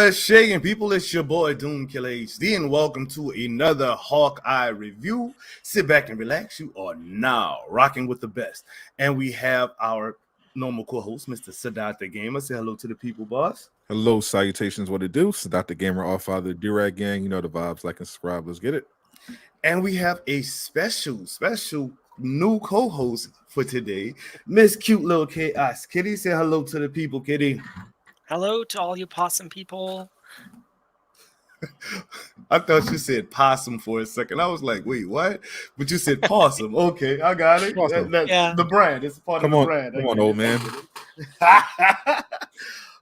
What's shaking, people? It's your boy Doom Killer HD, and welcome to another Hawkeye review. Sit back and relax. You are now rocking with the best, and we have our normal co-host, Mr. Sadat the Gamer. Say hello to the people, boss. Hello, salutations. What it do? Sadat the Gamer, all father, Durag gang. You know the vibes. Like and subscribe. Let's get it. And we have a special new co-host for today, Miss Cute Little Chaos Kitty. Say hello to the people, Kitty. Hello to all you possum people. I thought you said possum for a second. I was like, wait, what? But you said possum. Okay, I got it. Yeah. The brand. It's part Come of on, the brand. come on, old man.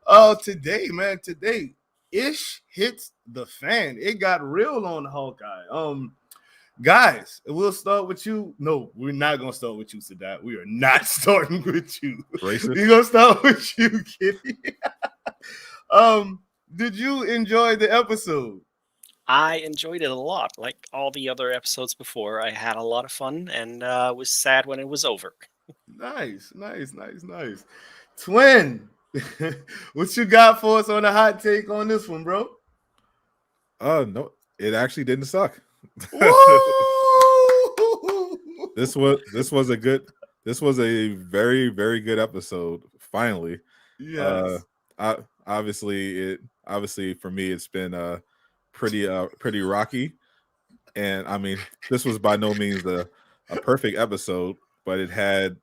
Oh, today, man, ish hits the fan. It got real on Hawkeye. Guys, we'll start with you. No, we're not gonna start with you, Sadat. We are not starting with you. Racist. We're gonna start with you, Kitty. Did you enjoy the episode? I enjoyed it a lot. Like all the other episodes before, I had a lot of fun and was sad when it was over. Nice. Twin, what you got for us on the hot take on this one, bro? No, it actually didn't suck. This was a very, very good episode. Finally, yes. Obviously for me it's been pretty rocky, and I mean this was by no means a perfect episode, but it had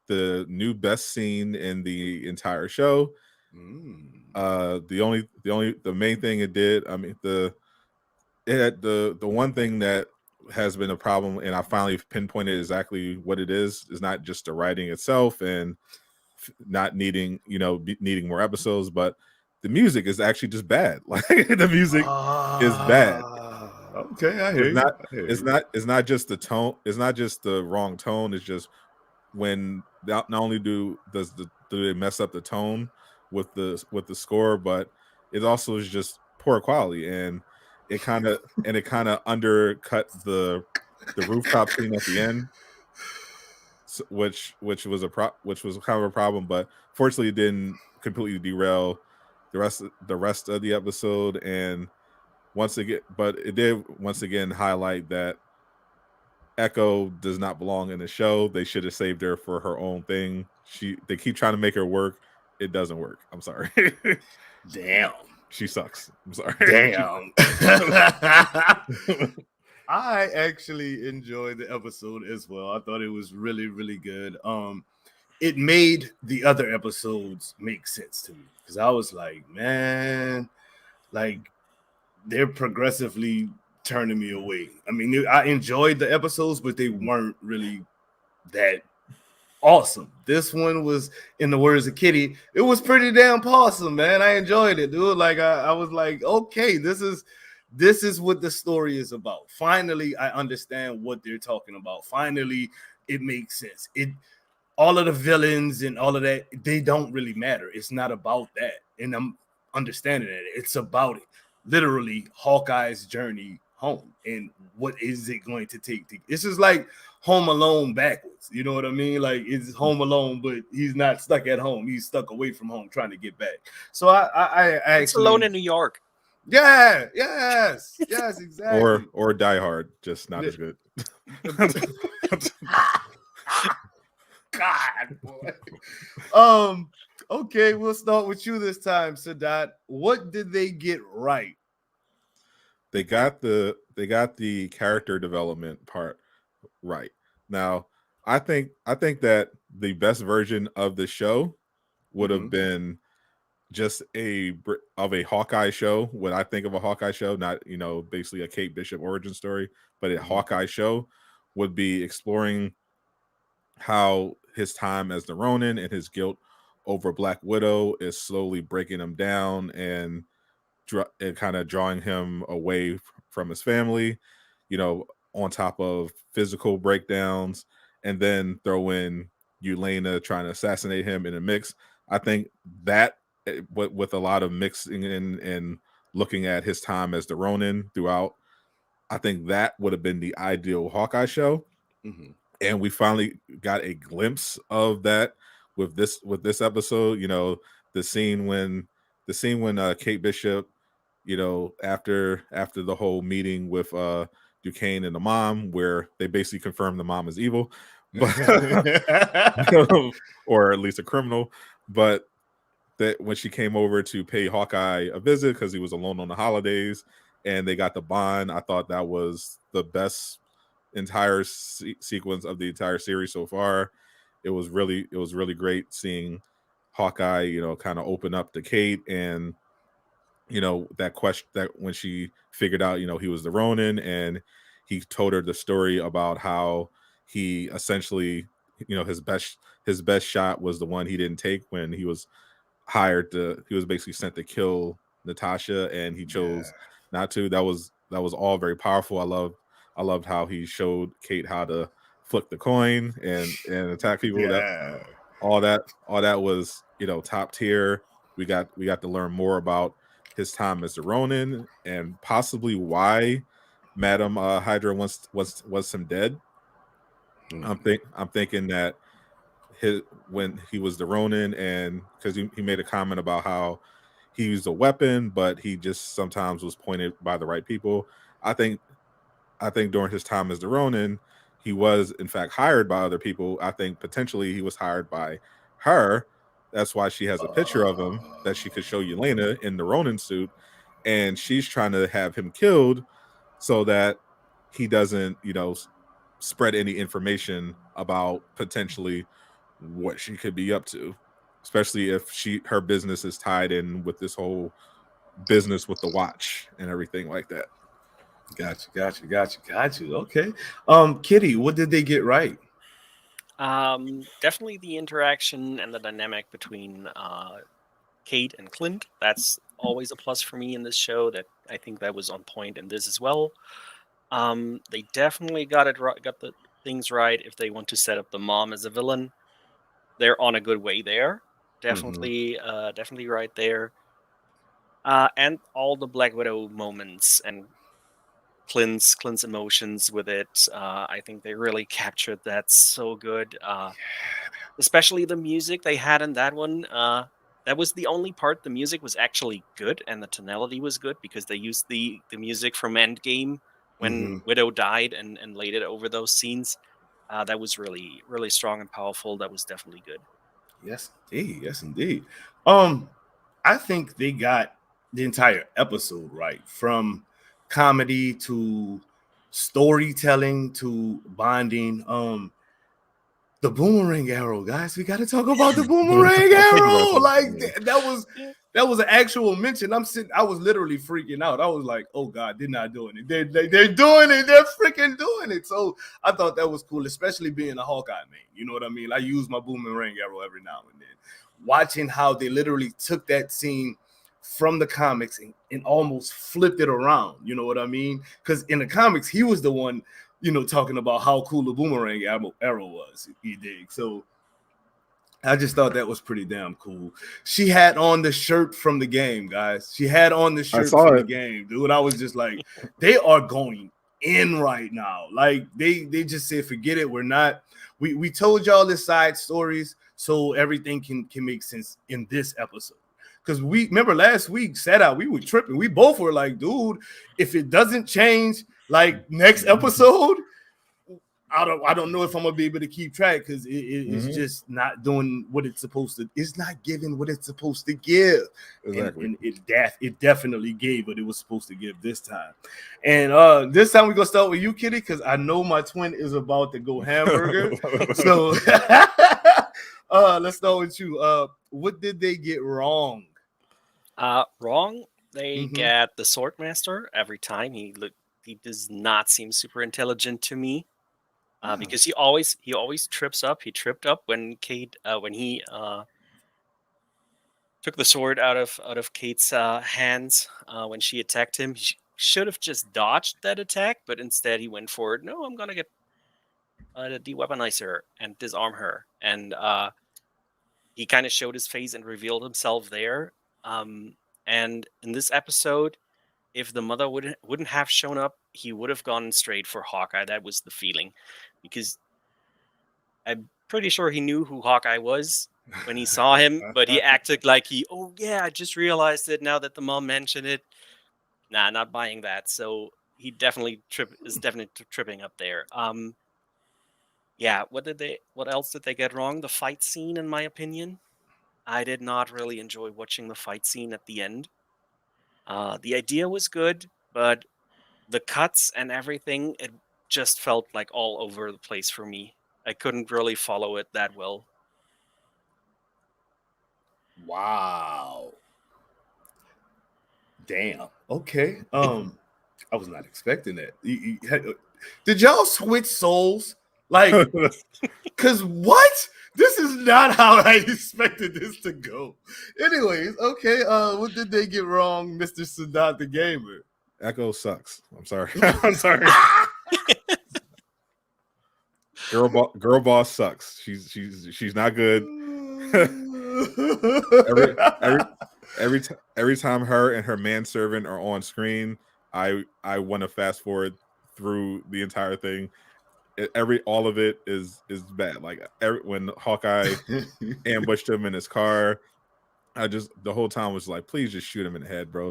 the new best scene in the entire show. The main thing it did, I mean, it had the one thing that has been a problem, and I finally pinpointed exactly what it is not just the writing itself and not needing needing more episodes, but the music is actually just bad. Like the music is bad. Okay, I hear It's not just the tone. It's not just the wrong tone. It's just when not only do they mess up the tone with the score, but it also is just poor quality, and it kind of undercut the rooftop scene at the end, which was kind of a problem. But fortunately, it didn't completely derail the rest of the episode. And it did once again highlight that Echo does not belong in the show. They should have saved her for her own thing. They keep trying to make her work. It doesn't work. I'm sorry. Damn. She sucks. I'm sorry. Damn. I actually enjoyed the episode as well. I thought it was really, really good. It made the other episodes make sense to me because I was like, man, like they're progressively turning me away. I mean, I enjoyed the episodes, but they weren't really that awesome. This one was, in the words of Kitty, it was pretty damn awesome, man. I enjoyed it, dude. Like I was like, okay, this is what the story is about. Finally, I understand what they're talking about. Finally, it makes sense. All of the villains and all of that, they don't really matter. It's not about that. And I'm understanding that. It's about it. Literally, Hawkeye's journey home. And what is it going to take? This is like Home Alone backwards. You know what I mean? Like it's Home Alone, but he's not stuck at home. He's stuck away from home trying to get back. So I actually... It's Alone in New York. Yeah, yes, exactly. or Die Hard, just not as good. God, boy. Okay, we'll start with you this time, Sadat. What did they get right? They got the character development part right. Now, I think that the best version of the show would have been just a Hawkeye show. When I think of a Hawkeye show, not basically a Kate Bishop origin story, but a Hawkeye show would be exploring how his time as the Ronin and his guilt over Black Widow is slowly breaking him down and kind of drawing him away from his family, on top of physical breakdowns, and then throw in Yelena trying to assassinate him in a mix. I think that with a lot of mixing in and looking at his time as the Ronin throughout, I think that would have been the ideal Hawkeye show. And we finally got a glimpse of that with this episode. The scene when the scene when Kate Bishop, after the whole meeting with Duquesne and the mom, where they basically confirm the mom is evil, but or at least a criminal, but that when she came over to pay Hawkeye a visit because he was alone on the holidays, and they got the bond, I thought that was the best entire sequence of the entire series so far. It was really great seeing Hawkeye, kind of open up to Kate, and that question, that when she figured out, he was the Ronin, and he told her the story about how he essentially, his best shot was the one he didn't take when he was he was basically sent to kill Natasha, and he chose not to. That was all very powerful. I loved how he showed Kate how to flip the coin and attack people. That Yeah. all that was top tier. We got to learn more about his time as the Ronin, and possibly why Madam Hydra wants him dead. I'm thinking that when he was the Ronin, and because he made a comment about how he used a weapon, but he just sometimes was pointed by the right people. I think during his time as the Ronin, he was in fact hired by other people. I think potentially he was hired by her. That's why she has a picture of him that she could show Yelena in the Ronin suit, and she's trying to have him killed so that he doesn't, spread any information about potentially what she could be up to, especially if her business is tied in with this whole business with the watch and everything like that. Got you. Okay. Kitty, what did they get right? Definitely the interaction and the dynamic between Kate and Clint. That's always a plus for me in this show. That I think that was on point in this as well. They definitely got the things right. If they want to set up the mom as a villain, they're on a good way there. Definitely right there. And all the Black Widow moments and Clint's emotions with it. I think they really captured that so good. Especially the music they had in that one. That was the only part the music was actually good and the tonality was good because they used the music from Endgame when Widow died and laid it over those scenes. That was really strong and powerful. That was definitely good. Yes, indeed. Yes, indeed. I think they got the entire episode right, from comedy to storytelling to bonding. The boomerang arrow, guys. We got to talk about the boomerang arrow. Like that was an actual mention. I was literally freaking out. I was like, oh God, they're not doing it. They're doing it. They're freaking doing it. So I thought that was cool, especially being a Hawkeye man. You know what I mean? I use my boomerang arrow every now and then. Watching how they literally took that scene from the comics and almost flipped it around. You know what I mean? Because in the comics, he was the one, talking about how cool the boomerang arrow was. He did. So I just thought that was pretty damn cool. She had on the shirt from the game, guys. She had on the shirt from the game, dude. I was just like, they are going in right now. Like they just said, forget it. We're not. We told y'all the side stories so everything can make sense in this episode. Because we remember last week, sat out, we were tripping. We both were like, dude, if it doesn't change like next episode, I don't know if I'm gonna be able to keep track because it's just not doing what it's supposed to. It's not giving what it's supposed to give. Exactly. And it definitely gave what it was supposed to give this time. And this time we're gonna start with you, Kitty, because I know my twin is about to go hamburger. So let's start with you. What did they get wrong? Wrong. They get the Swordmaster every time. He does not seem super intelligent to me. Because he always trips up. He tripped up when Kate when he took the sword out of Kate's hands when she attacked him. He should have just dodged that attack, but instead he went forward. No, I'm gonna get de-weaponize her and disarm her. And he kind of showed his face and revealed himself there. And in this episode, if the mother wouldn't have shown up, he would have gone straight for Hawkeye. That was the feeling, because I'm pretty sure he knew who Hawkeye was, when he saw him, but he acted like oh yeah, I just realized it now that the mom mentioned it. Nah, not buying that. So he definitely is definitely tripping up there. Yeah, what else did they get wrong? The fight scene, in my opinion. I did not really enjoy watching the fight scene at the end. The idea was good, but the cuts and everything, it just felt like all over the place for me. I couldn't really follow it that well. Wow. Damn. Okay. I was not expecting that. Did y'all switch souls? Like, cause what? This is not how I expected this to go. Anyways, okay. What did they get wrong, Mr. Sadat the Gamer? Echo sucks. I'm sorry. I'm sorry. Girl boss sucks. She's not good. every time her and her manservant are on screen, I want to fast forward through the entire thing. All of it is bad. Like when Hawkeye ambushed him in his car, the whole time was like, please just shoot him in the head, bro.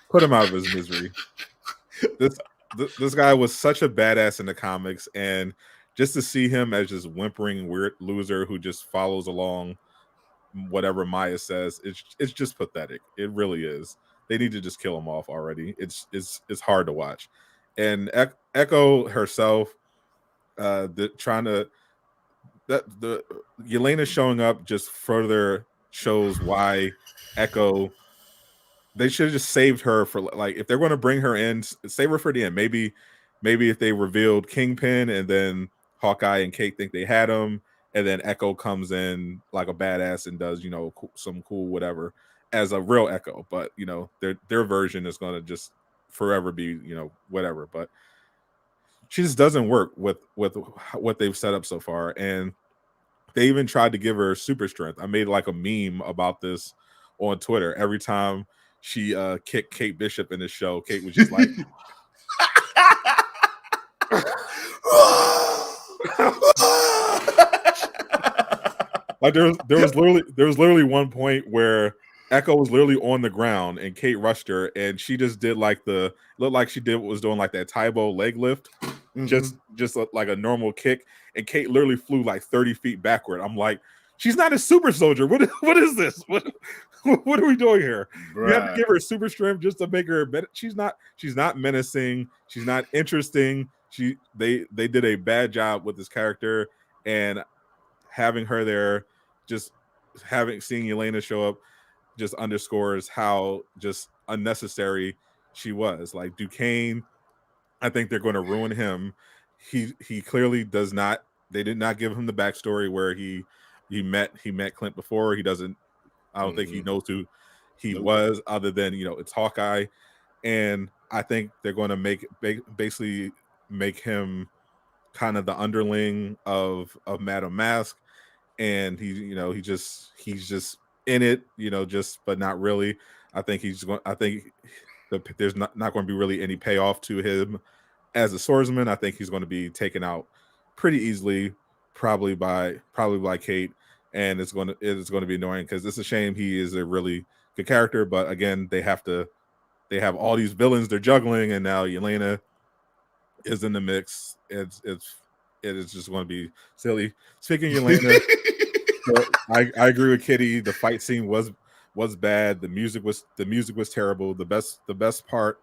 Put him out of his misery. This guy was such a badass in the comics, and just to see him as just whimpering weird loser who just follows along whatever Maya says, it's just pathetic. It really is. They need to just kill him off already. It's hard to watch. And Echo herself, the Yelena showing up just further shows why Echo. They should have just saved her for, like, if they're going to bring her in, save her for the end. Maybe if they revealed Kingpin and then Hawkeye and Kate think they had him, and then Echo comes in like a badass and does, some cool whatever as a real Echo. But their version is going to just forever be whatever. But she just doesn't work with what they've set up so far. And they even tried to give her super strength. I made like a meme about this on Twitter. Every time she kicked Kate Bishop in the show, Kate was just like, like there was literally one point where Echo was literally on the ground and Kate rushed her, and she just did looked like she was doing like that Taibo leg lift, just like a normal kick, and Kate literally flew like 30 feet backward. I'm like, she's not a super soldier. What is this? What are we doing here? Bruh. You have to give her super strength just to make her better. She's not menacing. She's not interesting. They did a bad job with this character, and having her there, just seeing Yelena show up just underscores how just unnecessary she was. Like Duquesne, I think they're going to ruin him. He clearly does not. They did not give him the backstory where he met Clint before. He doesn't. I don't think he knows who he was, other than it's Hawkeye. And I think they're going to basically make him kind of the underling of Madame Mask, and he's just in it, but not really. I think there's not going to be really any payoff to him as a swordsman. I think he's going to be taken out pretty easily, probably by Kate, and it's going to be annoying because it's a shame. He is a really good character, but again, they have all these villains they're juggling, and now Yelena is in the mix. It is just going to be silly. Speaking of Yelena, so I agree with Kitty. The fight scene was bad. The music was terrible. The best part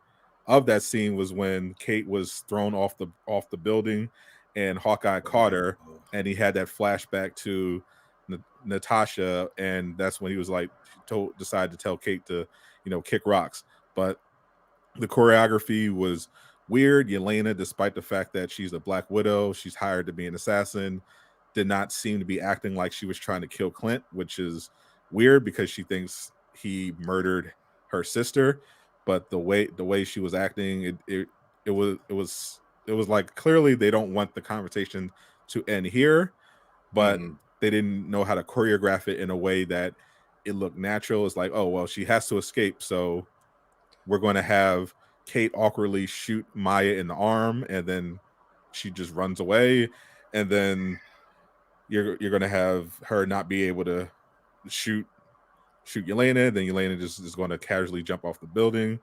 of that scene was when Kate was thrown off the building, and Hawkeye caught her, and he had that flashback to Natasha, and that's when he was like decided to tell Kate to kick rocks. But the choreography was weird. Yelena, despite the fact that she's a Black Widow, she's hired to be an assassin, did not seem to be acting like she was trying to kill Clint, which is weird because she thinks he murdered her sister. But the way she was acting, it was like clearly they don't want the conversation to end here, but they didn't know how to choreograph it in a way that it looked natural. It's like, oh well, she has to escape, so we're going to have Kate awkwardly shoot Maya in the arm, and then she just runs away, and then you're going to have her not be able to shoot Yelena. Then Yelena just is going to casually jump off the building.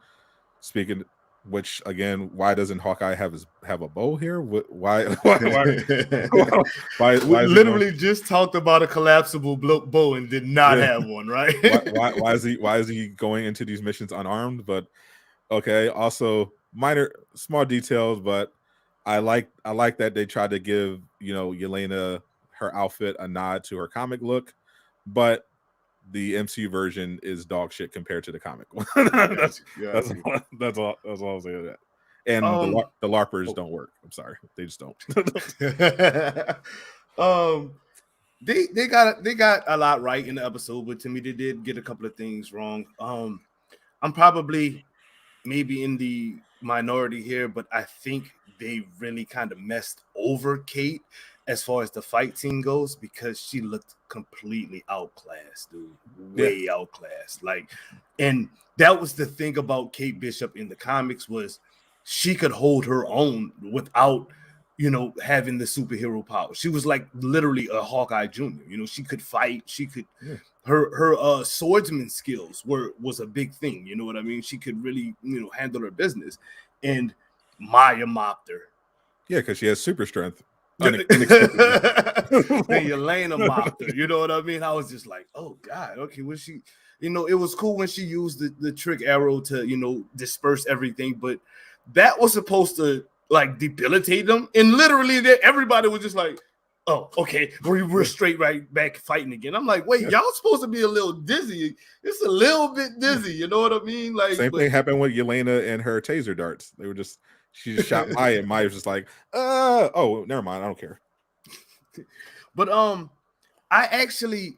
Speaking, which again, why doesn't Hawkeye have a bow here? Why We is he going? literally just talked about a collapsible bow and did not Yeah. have one, right? Why is he going into these missions unarmed? But okay, also small details, but I like that they tried to give Yelena her outfit a nod to her comic look, but the MCU version is dog shit compared to the comic one. that's all I'll say to that. And the LARPers don't work. I'm sorry, they just don't. They got a lot right in the episode, but to me they did get a couple of things wrong. I'm probably maybe in the minority here, but I think they really kind of messed over Kate as far as the fight scene goes, because she looked completely outclassed, dude. Way outclassed. Like, and that was the thing about Kate Bishop in the comics, was she could hold her own without, having the superhero power. She was like literally a Hawkeye Jr. She could fight, she could her swordsman skills was a big thing. You know what I mean? She could really, handle her business. And Maya mopped her. Yeah, because she has super strength. Then Yelena mopped her. You know what I mean? I was just like, oh God, okay. Was she? It was cool when she used the trick arrow to disperse everything, but that was supposed to like debilitate them. And literally, everybody was just like, oh, okay, we're straight right back fighting again. I'm like, wait, y'all supposed to be a little dizzy. It's a little bit dizzy. You know what I mean? Like, same thing happened with Yelena and her taser darts. She just shot Maya, and Maya was just like, oh, never mind, I don't care. But I actually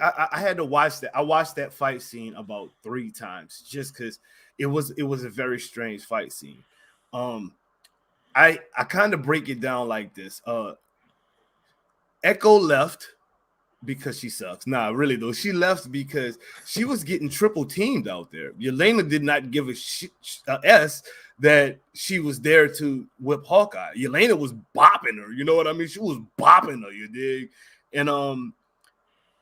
I had to watch that. I watched that fight scene about 3 times just because it was a very strange fight scene. I kind of break it down like this. Echo left because she sucks. Nah, really though, she left because she was getting triple teamed out there. Yelena did not give a S that she was there to whip Hawkeye. Yelena was bopping her. You know what I mean? She was bopping her. You dig? And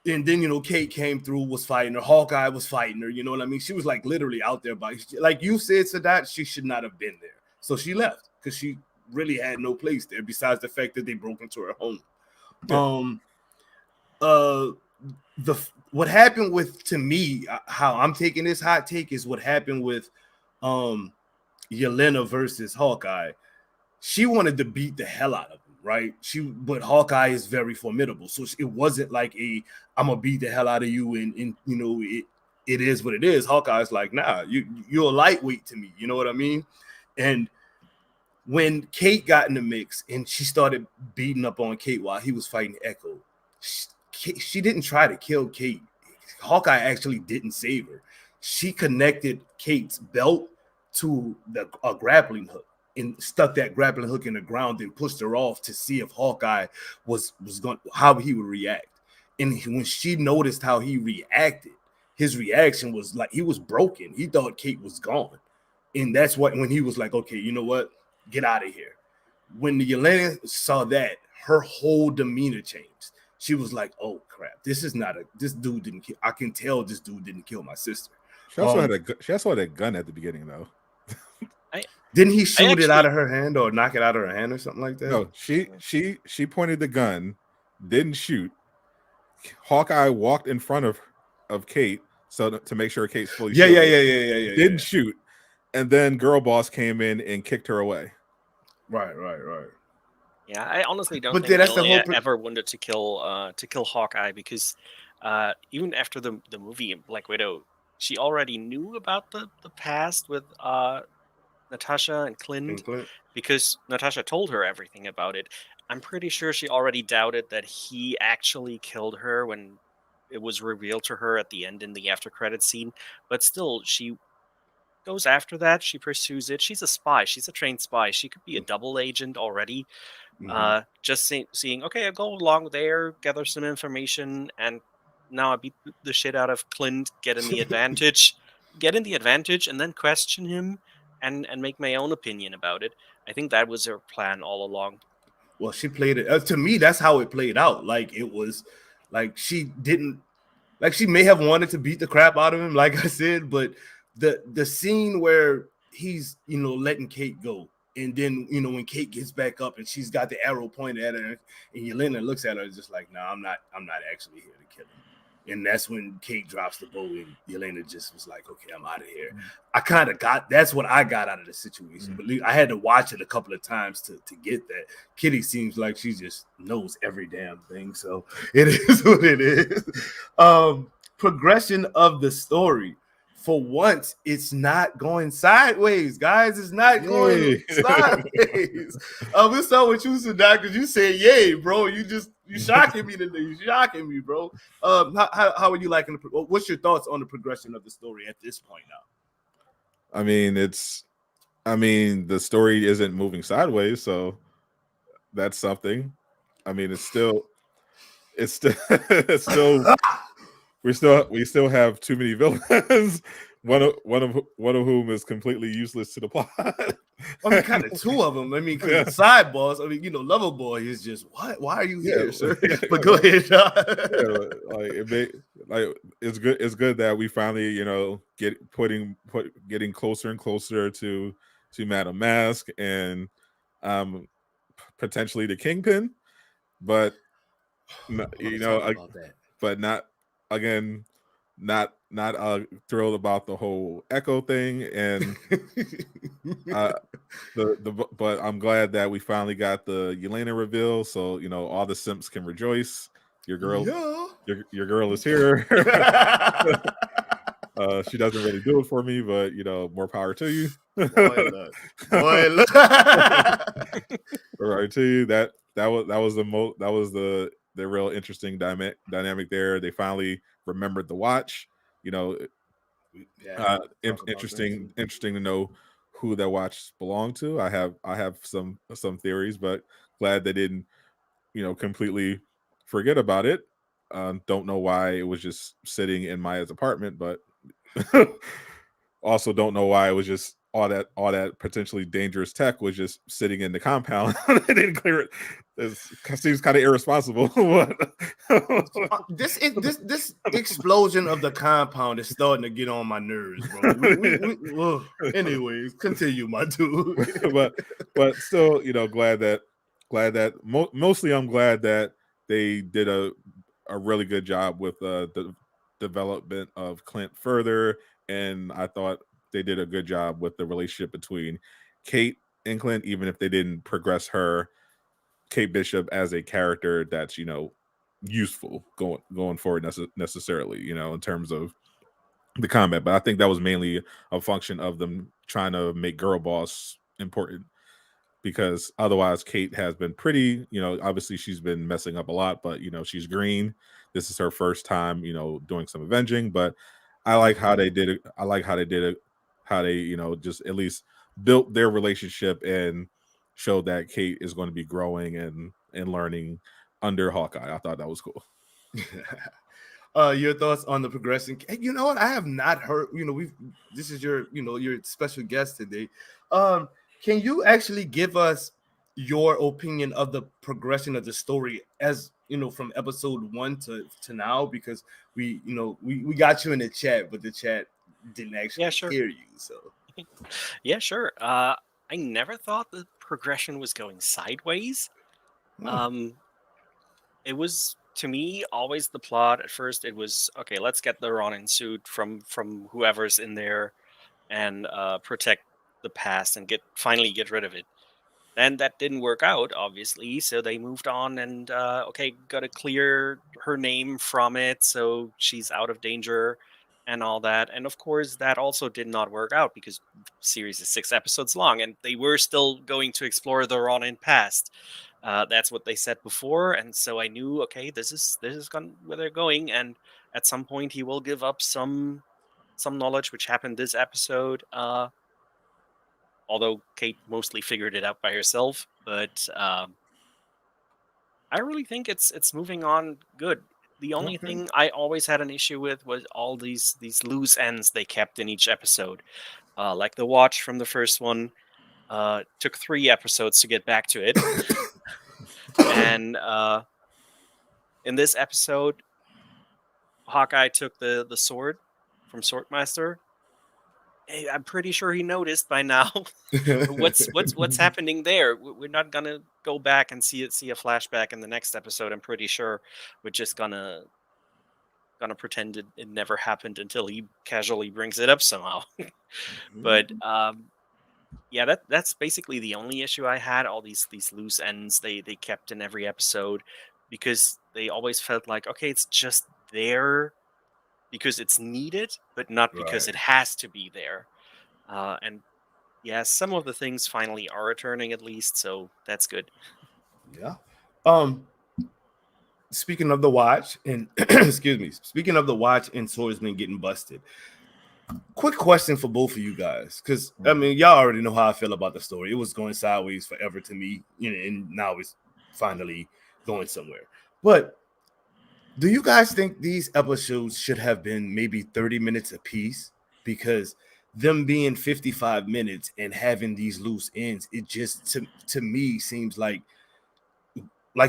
then Kate came through, was fighting her. Hawkeye was fighting her. You know what I mean? She was like literally out there by, like you said, Sadat, she should not have been there. So she left because she really had no place there besides the fact that they broke into her home. Yeah. What happened with, to me, how I'm taking this hot take is what happened with Yelena versus Hawkeye. She wanted to beat the hell out of him, right? But Hawkeye is very formidable, so it wasn't like I'm gonna beat the hell out of you, and it is what it is. Hawkeye's like, nah, you're a lightweight to me, you know what I mean? And when Kate got in the mix and she started beating up on Kate while he was fighting Echo, she didn't try to kill Kate. Hawkeye actually didn't save her. She connected Kate's belt to a grappling hook and stuck that grappling hook in the ground and pushed her off to see if Hawkeye was going, how he would react. And when she noticed how he reacted, his reaction was like he was broken. He thought Kate was gone. And that's when he was like, okay, you know what? Get out of here. When the Yelena saw that, her whole demeanor changed. She was like, oh crap, this dude didn't kill. I can tell this dude didn't kill my sister. She also had a gun at the beginning though. Didn't he shoot it out of her hand or knock it out of her hand or something like that? No, she pointed the gun, didn't shoot. Hawkeye walked in front of Kate to make sure Kate's fully shielded. Yeah. Didn't shoot. And then Girl Boss came in and kicked her away. Right. Yeah, I honestly don't think Yelena ever wanted to kill Hawkeye, because even after the movie Black Widow, she already knew about the past with Natasha and Clint, because Natasha told her everything about it. I'm pretty sure she already doubted that he actually killed her when it was revealed to her at the end in the after credit scene. But still, she goes after that. She pursues it. She's a spy. She's a trained spy. She could be a double agent already. Just seeing, okay, I go along there, gather some information, and now I beat the shit out of Clint, get in the advantage, and then question him and make my own opinion about it. I think that was her plan all along. well, she played it to me. That's how it played out. Like it was, like she didn't, like she may have wanted to beat the crap out of him, like I said, but the scene where he's letting Kate go, and then when Kate gets back up and she's got the arrow pointed at her, and Yelena looks at her and just like, I'm not actually here to kill him. And that's when Kate drops the bow, and Yelena just was like, okay, I'm out of here. I kind of that's what I got out of the situation. But I had to watch it a couple of times to get that. Kitty seems like she just knows every damn thing. So it is what it is. Progression of the story. For once, it's not going sideways, guys. It's not going sideways. We'll start with you, Sadak, because you said, yay, bro. You shocking me today. You shocking me, bro. How are you liking what's your thoughts on the progression of the story at this point now? I mean, the story isn't moving sideways, so that's something. I mean, it's still we still have too many villains. One of whom is completely useless to the plot. I mean, kind of two of them. I mean, because the side boss. I mean, Loverboy is just what? Why are you here, sir? But go ahead. It's good. It's good that we finally, getting closer and closer to Madame Mask and potentially the Kingpin, but but not again. Not thrilled about the whole Echo thing, and but I'm glad that we finally got the Yelena reveal, so all the simps can rejoice. Your girl, your girl is here. She doesn't really do it for me, but more power to you. Power to you. That was the real interesting dynamic there. They finally remembered the watch. Interesting to know who that watch belonged to. I have some theories, but glad they didn't completely forget about it. Don't know why it was just sitting in Maya's apartment, but also don't know why it was just all that potentially dangerous tech was just sitting in the compound. They didn't clear it. It seems kind of irresponsible. This explosion of the compound is starting to get on my nerves, bro. Anyways, continue, my dude. but still, glad that mostly I'm glad that they did a really good job with the development of Clint further, and I thought they did a good job with the relationship between Kate and Clint, even if they didn't progress her, Kate Bishop, as a character that's useful going forward necessarily, in terms of the combat. But I think that was mainly a function of them trying to make Girl Boss important, because otherwise Kate has been pretty, obviously she's been messing up a lot, but she's green. This is her first time, doing some avenging, but I like how they did it. I like how they did it, how they, just at least built their relationship and showed that Kate is going to be growing and learning under Hawkeye. I thought that was cool. Your thoughts on the progression? You know what? I have not heard. This is your special guest today. Can you actually give us your opinion of the progression of the story as from episode 1 to now? Because we got you in the chat, but the chat didn't actually hear you. So yeah, sure. I never thought the progression was going sideways. It was, to me, always the plot. At first, it was okay. Let's get the Ronin suit from whoever's in there, and protect the past and finally get rid of it. Then that didn't work out, obviously, so they moved on and gotta clear her name from it so she's out of danger and all that. And of course, that also did not work out because the series is 6 episodes long, and they were still going to explore the Ronin past. That's what they said before, and so I knew, okay, this is where they're going, and at some point he will give up some knowledge, which happened this episode. Although Kate mostly figured it out by herself, but I really think it's moving on good. The only thing I always had an issue with was all these loose ends they kept in each episode. Like the watch from the first one, took 3 episodes to get back to it. And in this episode, Hawkeye took the sword from Swordmaster. Hey, I'm pretty sure he noticed by now. What's happening there? We're not gonna go back and see a flashback in the next episode. I'm pretty sure we're just gonna pretend it never happened until he casually brings it up somehow. But yeah, that's basically the only issue I had. All these loose ends they kept in every episode because they always felt like, okay, it's just there because it's needed, but not because Right. it has to be there. And yeah, some of the things finally are returning at least, so that's good. Yeah. Speaking of the watch and excuse me, speaking of the watch and swordsman getting busted. Quick question for both of you guys, because I mean, y'all already know how I feel about the story. It was going sideways forever to me, you know, and now it's finally going somewhere. But do you guys think these episodes should have been maybe 30 minutes apiece? Because them being 55 minutes and having these loose ends, it just to me seems like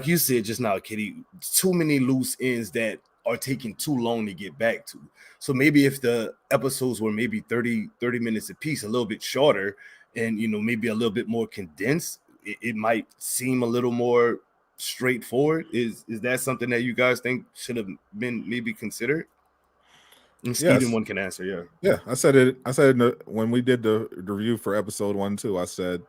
you said just now, Kitty, too many loose ends that are taking too long to get back to. So maybe if the episodes were maybe 30 minutes apiece, a little bit shorter, and you know, maybe a little bit more condensed, it might seem a little more straightforward. Is that something that you guys think should have been maybe considered? And either Yes. one can answer, yeah. Yeah, I said it. I said when we did the review for episode 1 too. I said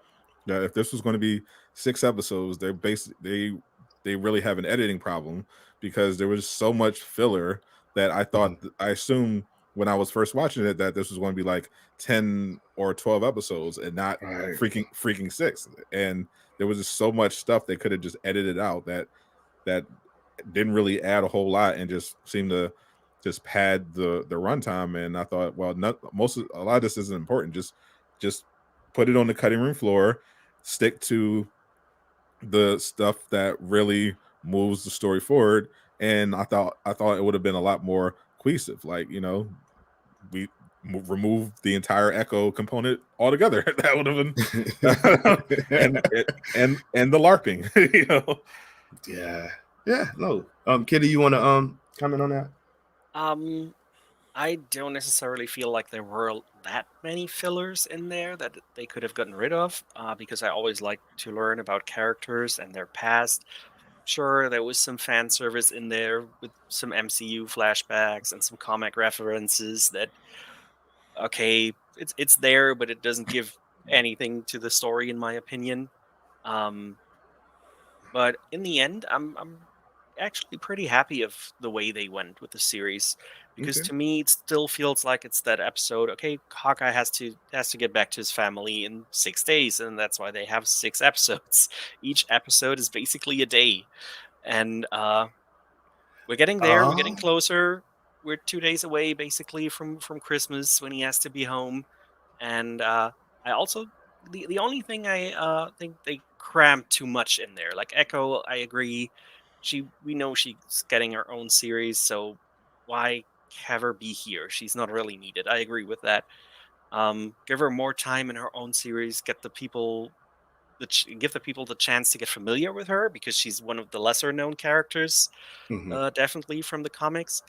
that if this was going to be 6 episodes, they really have an editing problem because there was so much filler that I thought I assumed when I was first watching it that this was going to be like 10 or 12 episodes and not freaking 6. And there was just so much stuff they could have just edited out that didn't really add a whole lot and just seemed to just pad the runtime. And I thought, well, a lot of this isn't important. Just put it on the cutting room floor, stick to the stuff that really moves the story forward. And I thought it would have been a lot more cohesive. Like, you know, we remove the entire Echo component altogether. That would have been and the LARPing, you know. Yeah, no. Kitty, you want to comment on that? I don't necessarily feel like there were that many fillers in there that they could have gotten rid of, because I always like to learn about characters and their past. Sure, there was some fan service in there with some MCU flashbacks and some comic references that, okay, it's there, but it doesn't give anything to the story, in my opinion. Um, but in the end, I'm actually pretty happy of the way they went with the series because to me it still feels like it's that episode. Okay, Hawkeye has to get back to his family in 6 days, and that's why they have 6 episodes. Each episode is basically a day, and we're getting there. We're getting closer. We're 2 days away basically from Christmas when he has to be home, and I also the only thing I think they crammed too much in there. Like Echo, I agree. We know she's getting her own series, so why have her be here? She's not really needed. I agree with that. Give her more time in her own series. Get the people give the people the chance to get familiar with her because she's one of the lesser known characters, definitely from the comics.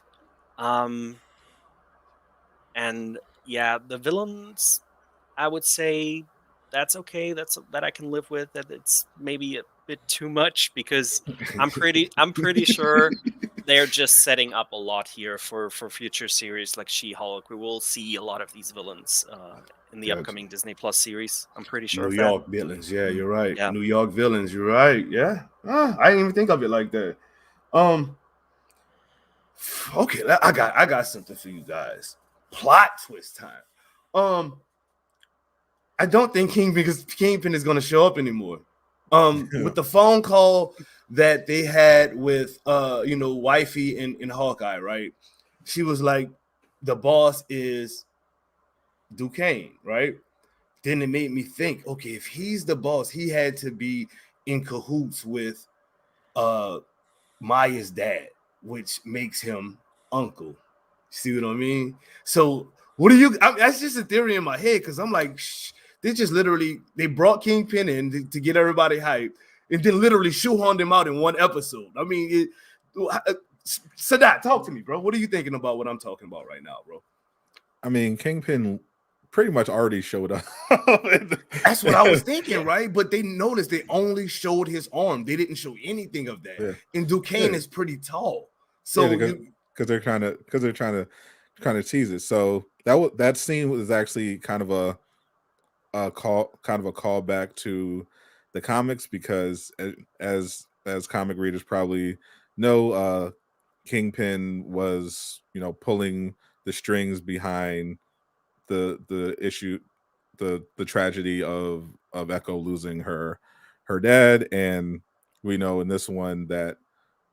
And yeah, the villains, I would say that's okay. That I can live with. That it's maybe a bit too much because I'm pretty sure they're just setting up a lot here for future series like She-Hulk. We will see a lot of these villains in the upcoming Disney Plus series. I'm pretty sure New of York that. villains, yeah, you're right. Yeah. New York villains, you're right. Yeah, I didn't even think of it like that. Okay, I got something for you guys. Plot twist time. I don't think Kingpin is going to show up anymore. With the phone call that they had with wifey in Hawkeye, right? She was like, the boss is Duquesne, right? Then it made me think, okay, if he's the boss, he had to be in cahoots with Maya's dad, which makes him uncle. See what I mean? So what do you? That's just a theory in my head because I'm like, they just literally they brought Kingpin in to get everybody hyped, and then literally shoehorned him out in one episode. I mean, Sadat, talk to me, bro. What are you thinking about what I'm talking about right now, bro? I mean, Kingpin pretty much already showed up. That's what I was thinking, right? But they noticed they only showed his arm. They didn't show anything of that. Yeah. And Duquesne is pretty tall, so because they're trying to tease it. So that scene was actually kind of a callback to the comics, because as comic readers probably know, Kingpin was pulling the strings behind the issue, the tragedy of Echo losing her dad, and we know in this one that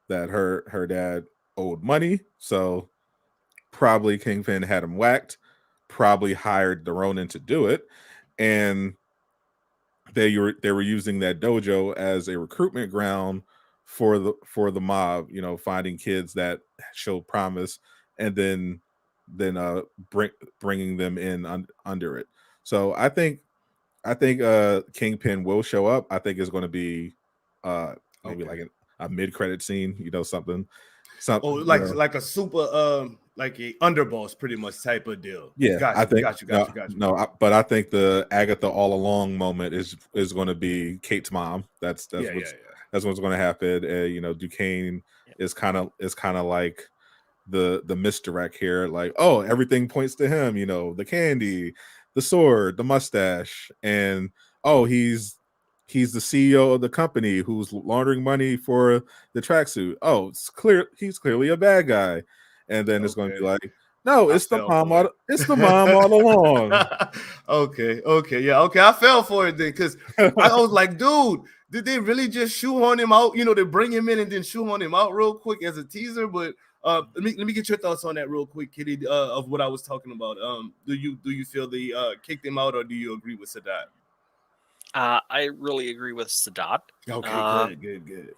her dad owed money, so probably Kingpin had him whacked, probably hired the Ronin to do it, and they were using that dojo as a recruitment ground for the mob, finding kids that show promise, and then bringing them in under it. So I think Kingpin will show up. I think it's going to be maybe like a mid-credit scene, something. Oh, like a super like a underboss pretty much type of deal. Yeah, got you. But I think the Agatha all along moment is going to be Kate's mom. That's what's going to happen. Duquesne is kind of like the misdirect here. Like, oh, everything points to him. The candy, the sword, the mustache, and oh, he's the CEO of the company who's laundering money for the tracksuit. Oh, it's clear he's clearly a bad guy. And then it's going to be like, no, it's the mom all along. Okay. I fell for it then, because I was like, dude, did they really just shoehorn him out? They bring him in and then shoehorn him out real quick as a teaser. But let me get your thoughts on that real quick, Kitty, of what I was talking about. Do you feel they kicked him out, or do you agree with Sadat? I really agree with Sadat. Okay, good.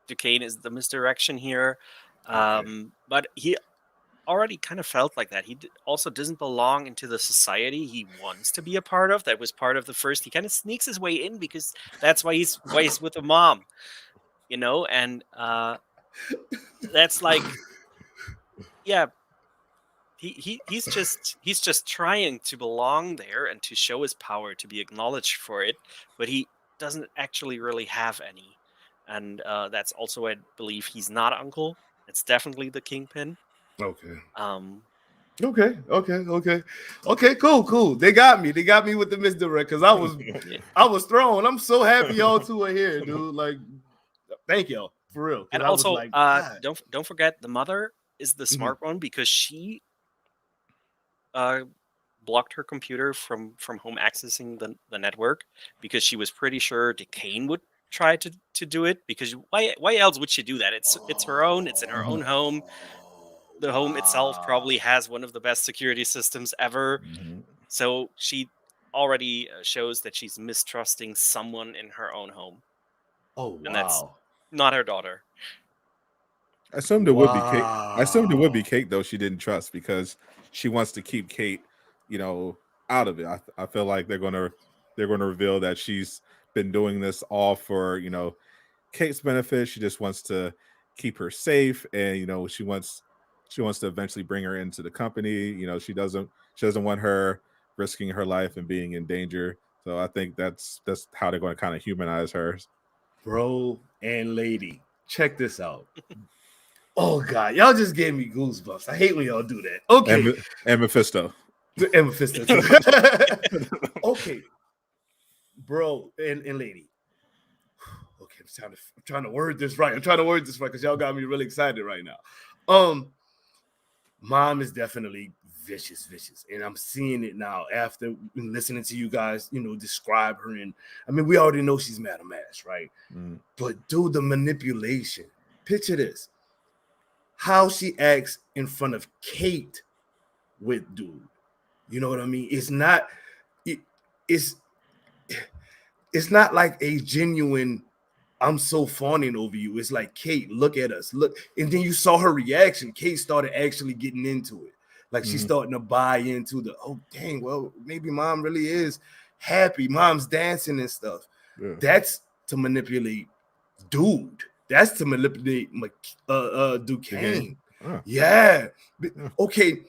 Duquesne is the misdirection here. But he already kind of felt like that. He also doesn't belong into the society he wants to be a part of. That was part of the first. He kind of sneaks his way in because that's why he's with the mom, and that's like, yeah. He's just trying to belong there and to show his power, to be acknowledged for it, but he doesn't actually really have any. And that's also, I believe, he's not Uncle. It's definitely the Kingpin. Okay. Okay, cool. They got me with the misdirect, because I was thrown. I'm so happy y'all two are here, dude. Like, thank y'all for real. And also, don't forget, the mother is the smart one, because she blocked her computer from home accessing the network, because she was pretty sure Duquesne would try to do it, because why else would she do that? It's her own. It's in her own home. The home itself probably has one of the best security systems ever. So she already shows that she's mistrusting someone in her own home. Oh, wow. And that's not her daughter. I assumed it would be Kate. I assumed it would be Kate, though. She didn't trust, because she wants to keep Kate, out of it. I feel like they're gonna reveal that she's been doing this all for Kate's benefit. She just wants to keep her safe, and she wants to eventually bring her into the company. She doesn't want her risking her life and being in danger. So I think that's how they're going to kind of humanize her. Bro and lady, check this out. Oh God, y'all just gave me goosebumps. I hate when y'all do that. Okay, and Mephisto. And Mephisto too. Okay, bro and lady. Okay, I'm trying to word this right. Because y'all got me really excited right now. Mom is definitely vicious, and I'm seeing it now after listening to you guys, describe her. And I mean, we already know she's Madam Ash, right? But dude, the manipulation. Picture this: how she acts in front of Kate with dude. You know what I mean? It's not like a genuine, I'm so fawning over you. It's like, Kate, look at us. Look. And then you saw her reaction. Kate started actually getting into it. Like, she's starting to buy into oh, dang, well, maybe mom really is happy. Mom's dancing and stuff. Yeah. That's to manipulate dude. That's to manipulate Duquesne. Oh. Yeah. Okay.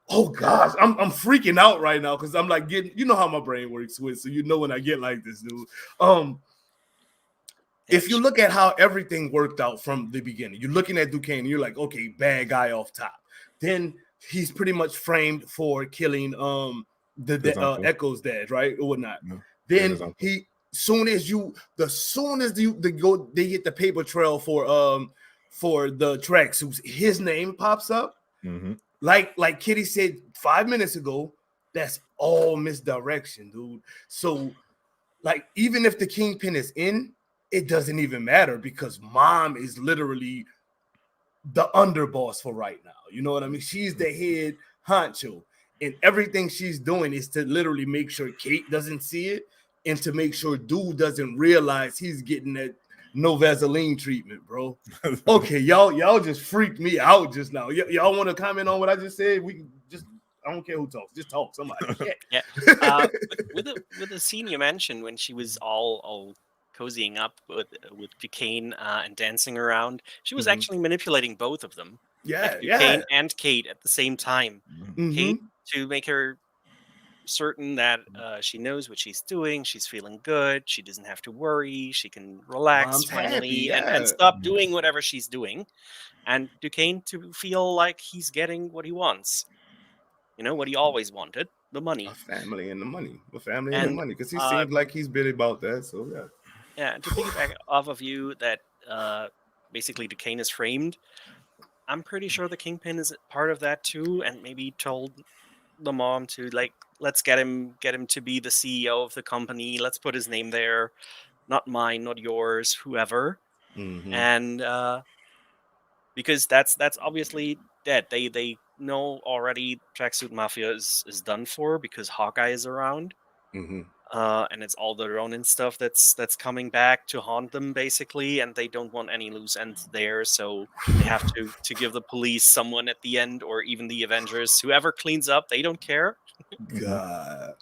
Oh gosh, I'm freaking out right now because I'm like getting, you know how my brain works with, so you know when I get like this, dude. If you look at how everything worked out from the beginning, you're looking at Duquesne, and you're like, okay, bad guy off top. Then he's pretty much framed for killing the Echo's dad, right, or whatnot. No. Then he, they hit the paper trail for the tracksuits, his name pops up. Mm-hmm. Like Kitty said 5 minutes ago, that's all misdirection, dude. So, like, even if the Kingpin is in, it doesn't even matter because Mom is literally the underboss for right now. You know what I mean? She's the head honcho, and everything she's doing is to literally make sure Kate doesn't see it and to make sure dude doesn't realize he's getting that no Vaseline treatment, bro. Okay, y'all just freaked me out just now. Y'all want to comment on what I just said? We can just, I don't care who talks, just talk. Somebody. Yeah. With the scene you mentioned when she was all cozying up with Duquesne and dancing around, she was actually manipulating both of them. Yeah, Duquesne and Kate at the same time. Mm-hmm. Kate to make her certain that she knows what she's doing, she's feeling good, she doesn't have to worry, she can relax Mom's finally happy, and stop doing whatever she's doing. And Duquesne to feel like he's getting what he wants. You know, what he always wanted, the money. A family and the money. A family and the money. Because he seems like he's been about that, so yeah. Yeah, to piggyback off of you that basically Duquesne is framed, I'm pretty sure the Kingpin is part of that too, and maybe told the mom to, like, let's get him to be the CEO of the company. Let's put his name there, not mine, not yours, whoever. And because that's obviously dead. They know already Tracksuit Mafia is done for because Hawkeye is around. And it's all the Ronin stuff that's coming back to haunt them, basically, and they don't want any loose ends there, so they have to give the police someone at the end, or even the Avengers, whoever cleans up, they don't care. God,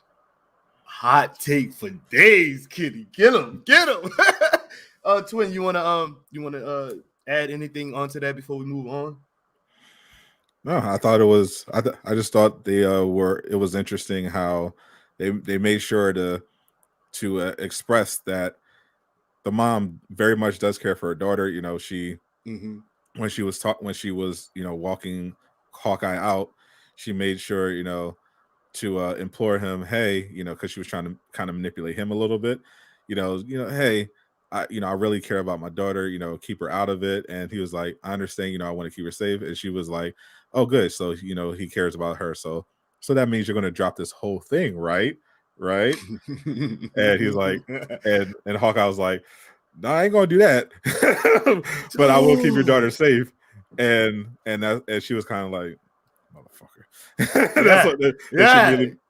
hot take for days, Kitty. Get him. Twin, you wanna add anything onto that before we move on? No, I thought it was. I just thought they were. It was interesting how they made sure to express that the mom very much does care for her daughter. You know, she when she was walking Hawkeye out, she made sure to implore him, hey, because she was trying to kind of manipulate him a little bit. Hey, I really care about my daughter. Keep her out of it. And he was like, I understand. I want to keep her safe. And she was like, oh, good. So he cares about her. So that means you're going to drop this whole thing, right? And he's like, and Hawkeye was like, no, I ain't gonna do that, but I will keep your daughter safe. And she was kind of like, motherfucker. That's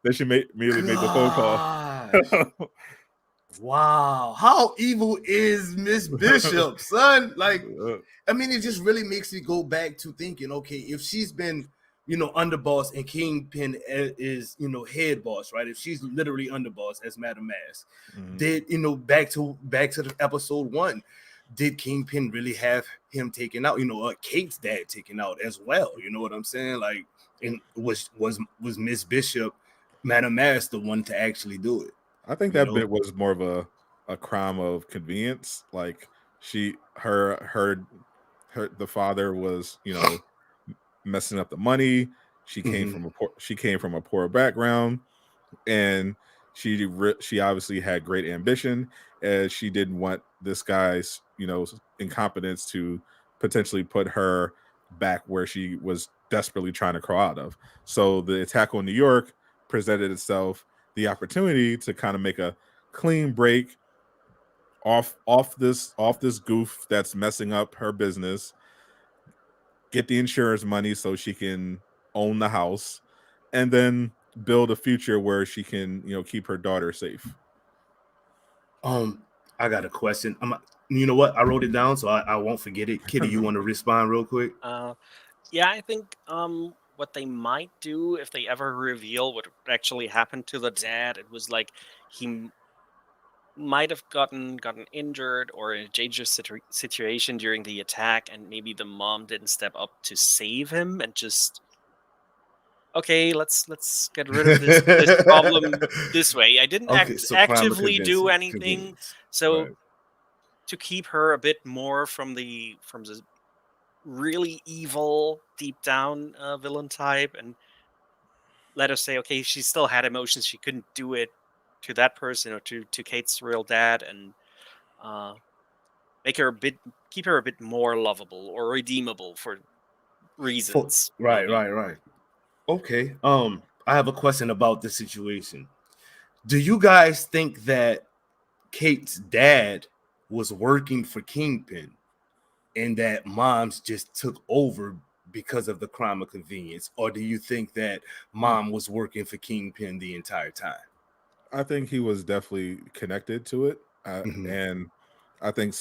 what she immediately made the phone call. Wow, how evil is Miss Bishop, son? Like, I mean, it just really makes me go back to thinking, okay, if she's been underboss and Kingpin is head boss, right? If she's literally underboss as Madam Mask, did back to the episode 1, did Kingpin really have him taken out? Kate's dad taken out as well. You know what I'm saying? Like, and was Miss Bishop, Madam Mask, the one to actually do it? I think that bit was more of a crime of convenience. Like the father was messing up the money. She came from a poor background, and she obviously had great ambition, and she didn't want this guy's incompetence to potentially put her back where she was desperately trying to crawl out of. So the attack on New York presented itself the opportunity to kind of make a clean break off this goof that's messing up her business, get the insurance money so she can own the house, and then build a future where she can, keep her daughter safe. I got a question. You know what? I wrote it down so I won't forget it. Kitty, you want to respond real quick? Yeah, I think what they might do if they ever reveal what actually happened to the dad, it was like he might have gotten injured or in a dangerous situation during the attack, and maybe the mom didn't step up to save him and just, okay, let's get rid of this problem this way. I didn't Okay, so crime of actively do anything, convenience. so Right. to keep her a bit more from the really evil, deep down villain type, and let us say, okay, she still had emotions. She couldn't do it to that person or to Kate's real dad, and uh, make her a bit, keep her a bit more lovable or redeemable for reasons, Right, maybe. right, right. Okay. I have a question about this situation. Do you guys think that Kate's dad was working for Kingpin and that Mom's just took over because of the crime of convenience? Or do you think that Mom was working for Kingpin the entire time? I think he was definitely connected to it, Mhm. and I think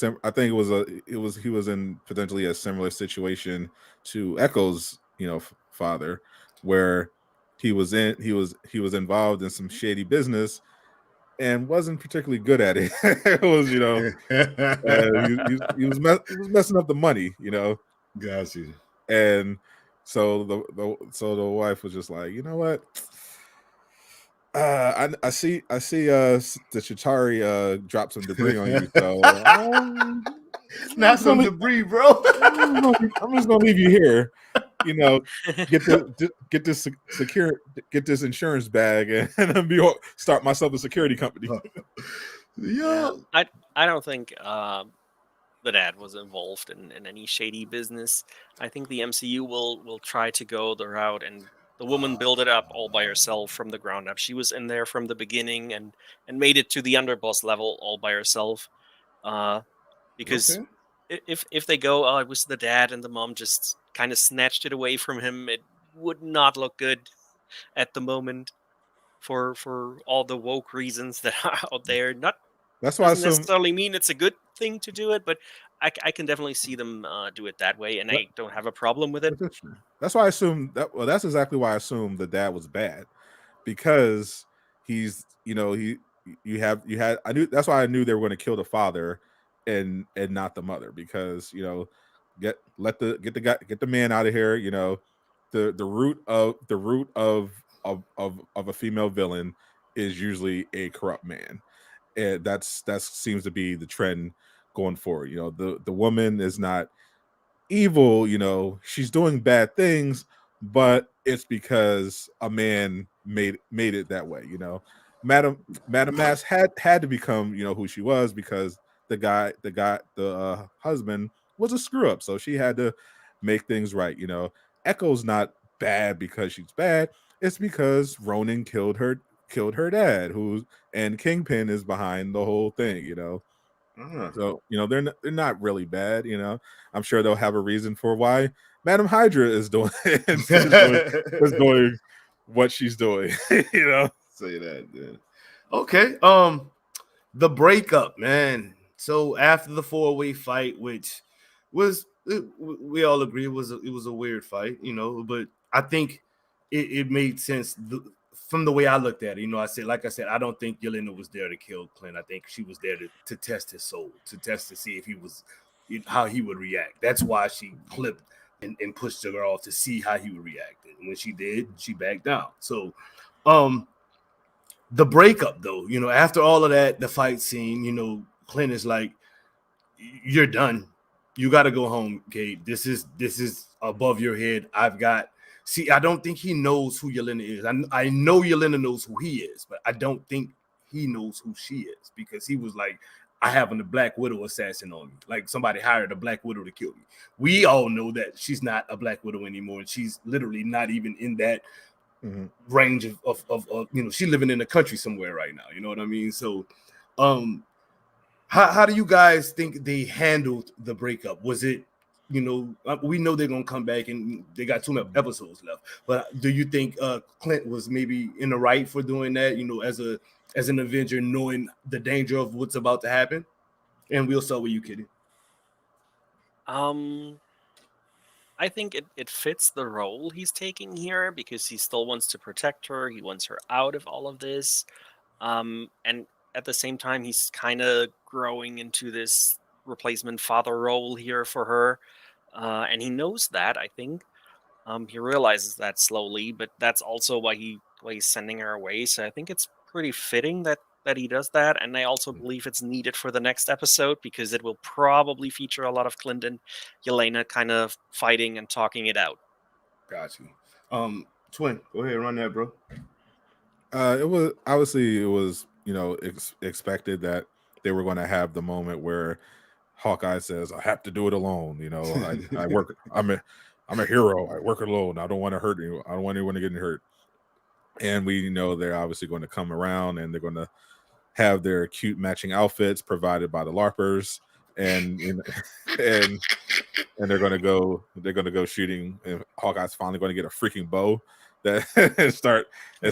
he was in potentially a similar situation to Echo's father, where he was involved in some shady business and wasn't particularly good at it. It was he was messing up the money, Got you. and so the wife was just like, you know what, I see the Chitari dropped some debris on you, so I'm Not just gonna some leave, debris, bro. I'm just gonna leave you here, you know, get this get this insurance bag and then start myself a security company. Yeah, Yo. I don't think the dad was involved in any shady business. I think the MCU will try to go the route, and the woman build it up all by herself from the ground up. She was in there from the beginning and made it to the underboss level all by herself. Uh, because Okay. if they go, oh, it was the dad and the mom just kind of snatched it away from him, it would not look good at the moment for all the woke reasons that are out there. Not That's why I doesn't assume. necessarily mean it's a good thing to do it, but I can definitely see them do it that way, and I don't have a problem with it. That's true. That's why I assume that. Well, that's exactly why I assumed the dad was bad, because he's you had I knew that's why I knew they were going to kill the father and not the mother, because get the man out of here. The root of a female villain is usually a corrupt man, and that seems to be the trend going forward. The woman is not evil, she's doing bad things, but it's because a man made it that way. Madam Mass had to become, who she was, because the husband was a screw up, so she had to make things right. Echo's not bad because she's bad. It's because Ronan killed her dad, and Kingpin is behind the whole thing. Ah. So they're not really bad. I'm sure they'll have a reason for why Madam Hydra is doing is doing what she's doing. Say that then. Okay. The breakup, man. So after the 4-way fight, which we all agree it was a weird fight, but I think it made sense from the way I looked at it. Like I said, I don't think Yelena was there to kill Clint. I think she was there to test his soul, to test to see if he was how he would react. That's why she clipped and pushed the girl off to see how he would react. And when she did, she backed down. So um the breakup though, after all of that, the fight scene, Clint is like, you're done. You got to go home, Kate. This is above your head. I don't think he knows who Yelena is. I know Yelena knows who he is, but I don't think he knows who she is, because he was like, I have a Black Widow assassin on me. Like somebody hired a Black Widow to kill me. We all know that she's not a Black Widow anymore, and she's literally not even in that range of she living in the country somewhere right now. You know what I mean? So um how do you guys think they handled the breakup? Was it, we know they're gonna come back and they got 2 episodes left, but do you think Clint was maybe in the right for doing that, as an Avenger, knowing the danger of what's about to happen? And we'll start with you, Kitty. Um, I think it fits the role he's taking here because he still wants to protect her. He wants her out of all of this. And at the same time, he's kind of growing into this replacement father role here for her, and he knows that. I think he realizes that slowly, but that's also why he's sending her away. So I think it's pretty fitting that he does that, and I also believe it's needed for the next episode because it will probably feature a lot of Clint and Yelena kind of fighting and talking it out. Got you. Twin, go ahead and run that, bro. It was obviously expected that they were going to have the moment where Hawkeye says, "I have to do it alone." I work. I'm a hero. I work alone. I don't want to hurt anyone. I don't want anyone to get hurt. And we know they're obviously going to come around and they're going to have their cute matching outfits provided by the LARPers, and and they're going to go shooting. And Hawkeye's finally going to get a freaking bow that and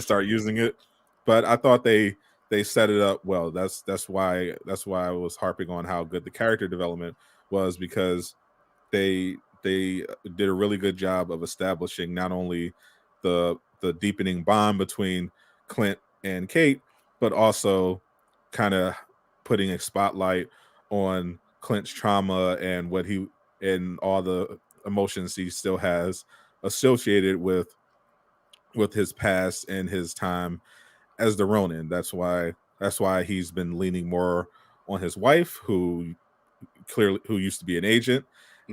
start using it. But I thought they set it up well. That's why I was harping on how good the character development was, because they did a really good job of establishing not only the deepening bond between Clint and Kate, but also kind of putting a spotlight on Clint's trauma and what he and all the emotions he still has associated with his past and his time as the Ronin. That's why he's been leaning more on his wife, who used to be an agent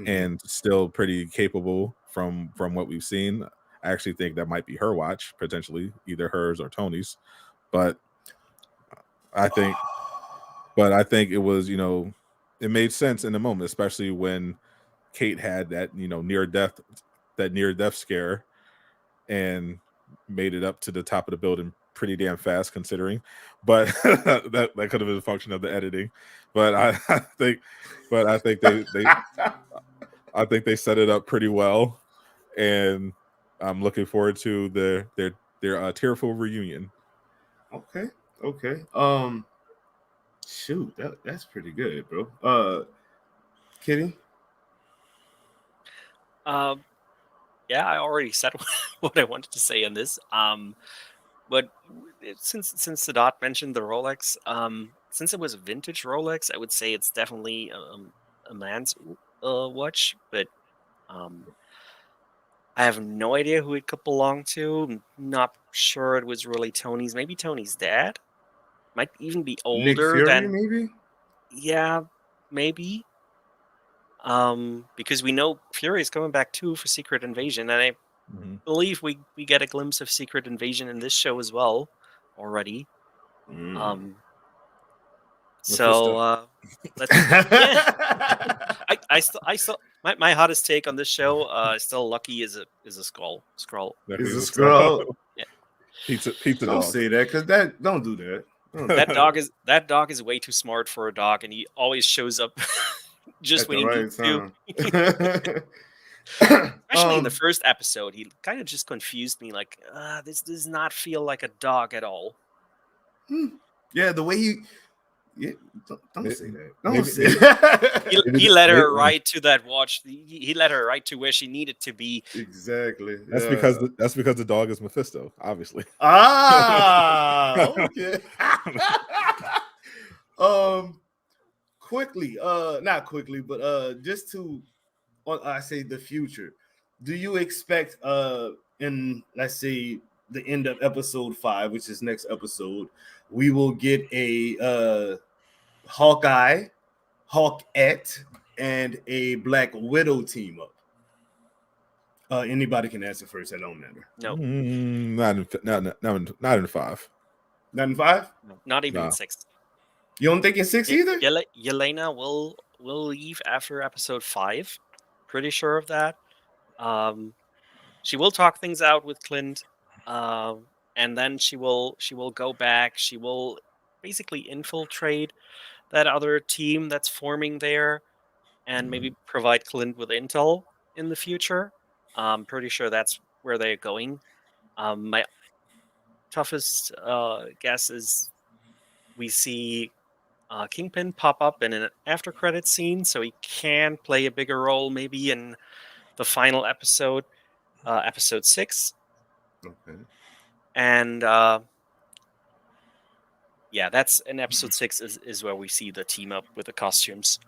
and still pretty capable from what we've seen. I actually think that might be her watch, potentially either hers or Tony's. But I think it was, it made sense in the moment, especially when Kate had that, near death scare and made it up to the top of the building pretty damn fast, considering. But that could have been a function of the editing. But I think they set it up pretty well, and I'm looking forward to their tearful reunion. Okay. Shoot, that's pretty good, bro. Kitty. Yeah, I already said what I wanted to say on this. But since Sadat mentioned the Rolex, since it was a vintage Rolex, I would say it's definitely a man's watch. But I have no idea who it could belong to. I'm not sure it was really Tony's. Maybe Tony's dad. Might even be older Nick Fury, than. maybe. Yeah, maybe. Because we know Fury is coming back too for Secret Invasion, and I believe we get a glimpse of Secret Invasion in this show as well already. So let's. Yeah. I still my hottest take on this show. Still, Lucky is a scroll. Is a scroll. Yeah. Pizza don't dog. say that, because don't do that. That dog is way too smart for a dog, and he always shows up just At when the he right needs time. to. Especially in the first episode, he kind of just confused me. Like, this does not feel like a dog at all. Yeah, the way he. Yeah, don't say that. Don't maybe- say that. He led her right to that watch. He led her right to where she needed to be. Exactly. That's because the dog is Mephisto, obviously. Okay. Quickly, not quickly, but just to, I say the future. Do you expect in, let's say, the end of episode 5, which is next episode, we will get a Hawkeye, Hawkette, and a Black Widow team up? Anybody can answer first. That don't matter. No, not in 5. Not in 5. no, not even No. in 6. You don't think in 6 either? Yelena will leave after episode 5. Pretty sure of that. She will talk things out with Clint, and then she will go back. She will basically infiltrate that other team that's forming there, and maybe provide Clint with intel in the future. I'm pretty sure that's where they're going. My toughest guess is we see Kingpin pop up in an after credit scene, so he can play a bigger role maybe in the final episode, episode 6. Okay. And Yeah, that's in episode 6 is where we see the team up with the costumes.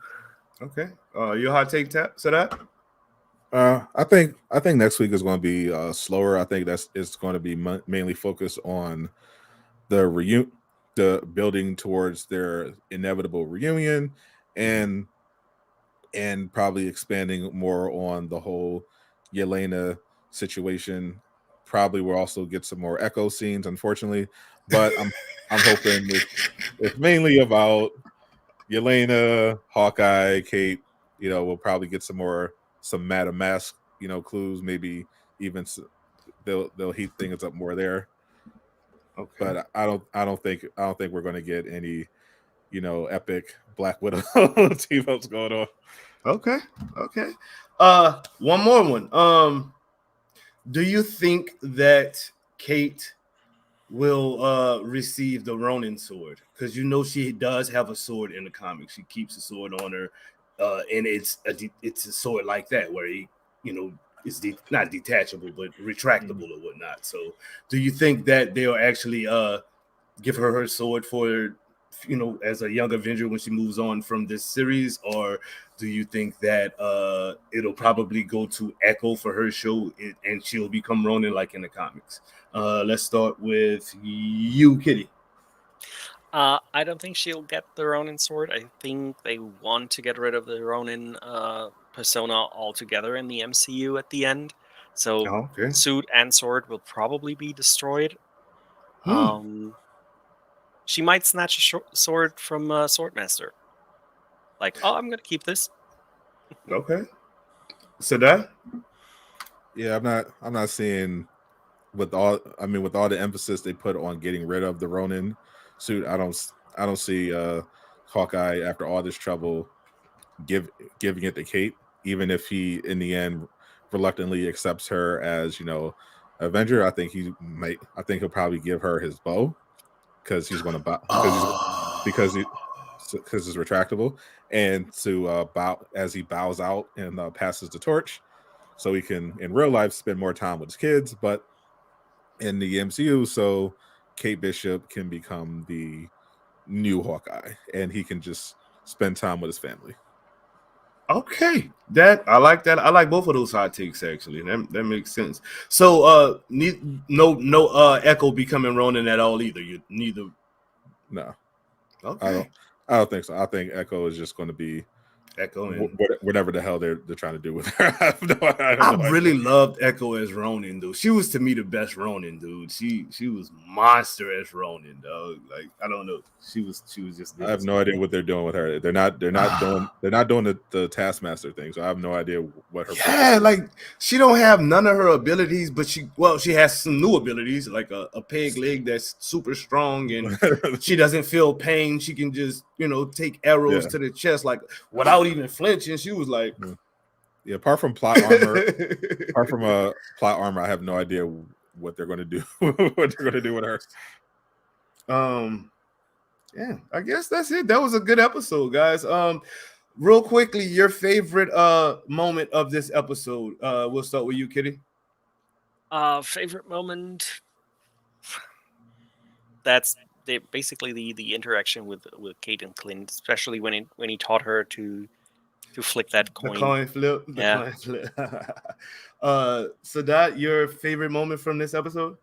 Okay. Your hot take, so that. I think next week is going to be slower. I think it's going to be mainly focused on the building towards their inevitable reunion, and probably expanding more on the whole Yelena situation. Probably we'll also get some more Echo scenes, unfortunately, but I'm hoping it's mainly about Yelena, Hawkeye, Kate. We'll probably get some Madam Mask, clues. Maybe even they'll heat things up more there. Okay. But I don't think we're going to get any, epic Black Widow team ups going on. Okay. One more one. Do you think that Kate will receive the Ronin sword? Because she does have a sword in the comics. She keeps a sword on her, and it's a sword like that where it's not detachable but retractable or whatnot. So, do you think that they'll actually give her sword for as a young Avenger when she moves on from this series, or do you think that it'll probably go to Echo for her show and she'll become Ronin like in the comics? Let's start with you, Kitty. I don't think she'll get the Ronin sword. I think they want to get rid of the Ronin persona altogether in the MCU at the end. So Okay. suit and sword will probably be destroyed. She might snatch a sword from Swordmaster. Like, oh, I'm gonna keep this. Okay. So that. Yeah, I'm not seeing with all the emphasis they put on getting rid of the Ronin suit. I don't see Hawkeye, after all this trouble, giving it to Kate, even if he in the end reluctantly accepts her as Avenger. I think he'll probably give her his bow because he's going to buy because it's retractable, and to bow as he bows out and passes the torch, so he can in real life spend more time with his kids, but in the MCU, so Kate Bishop can become the new Hawkeye and he can just spend time with his family. Okay, I like that. I like both of those hot takes actually. That makes sense. So, no Echo becoming Ronin at all either. Neither. No. Okay. I don't think so. I think Echo is just going to be Echo and whatever the hell they're trying to do with her. I really loved Echo as Ronin, dude. She was to me the best Ronin, dude. She was monster as Ronin, dog. Like, I don't know. She was just. I have no idea what they're doing with her. They're not doing the Taskmaster thing. So I have no idea what her. Yeah, like she don't have none of her abilities, but she has some new abilities, like a peg leg that's super strong, and she doesn't feel pain. She can just take arrows to the chest like without even flinching. She was like. Yeah, apart from plot armor, I have no idea what they're going to do. What they're going to do with her. Yeah, I guess that's it. That was a good episode, guys. Real quickly, your favorite moment of this episode. We'll start with you, Kitty. Favorite moment. That's basically the interaction with Kate and Clint, especially when he taught her to flick that coin. The coin flip. Coin flip. So that your favorite moment from this episode?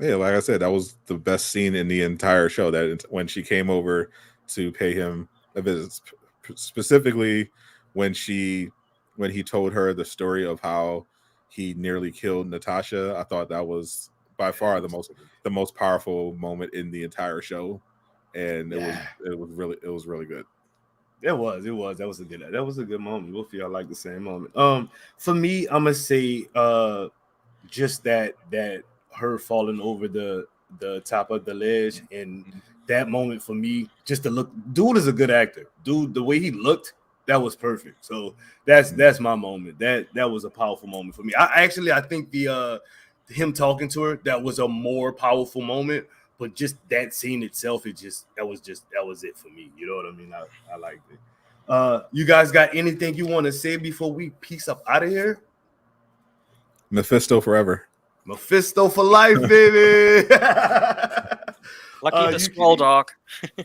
Yeah, like I said, that was the best scene in the entire show. That when she came over to pay him a visit, specifically when he told her the story of how he nearly killed Natasha. I thought that was by far the most powerful moment in the entire show, and it was really good. It was. That was a good moment. Both of y'all like the same moment. For me, I'm gonna say just that her falling over the top of the ledge, and that moment for me, just to look. Dude is a good actor. Dude, the way he looked, that was perfect. So that's my moment. That was a powerful moment for me. I think the him talking to her, that was a more powerful moment. But just that scene itself, that was it for me. You know what I mean? I liked it. You guys got anything you want to say before we peace up out of here? Mephisto forever. Mephisto for life, baby. Lucky the you Scroll can- Dog.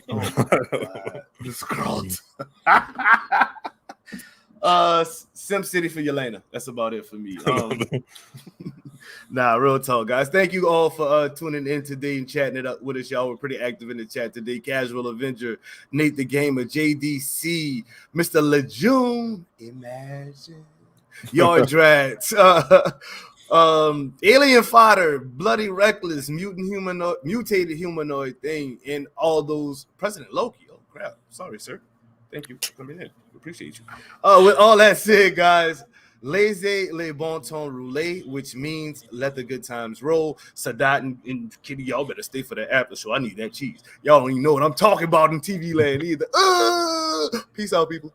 Oh my God. The scrolls. Sim City for Yelena. That's about it for me. Nah, real talk, guys. Thank you all for tuning in today and chatting it up with us. Y'all were pretty active in the chat today. Casual Avenger, Nate the Gamer, JDC, Mr. Lejeune, Imagine, Yard Drats, Alien Fodder, Bloody Reckless, Mutated Humanoid Thing, and all those President Loki. Oh crap! Sorry, sir. Thank you for coming in. Appreciate you. With all that said, guys, laissez les bon temps rouler, which means let the good times roll. Sadat and Kitty, y'all better stay for the after show. I need that cheese. Y'all don't even know what I'm talking about in TV land either. Peace out, people.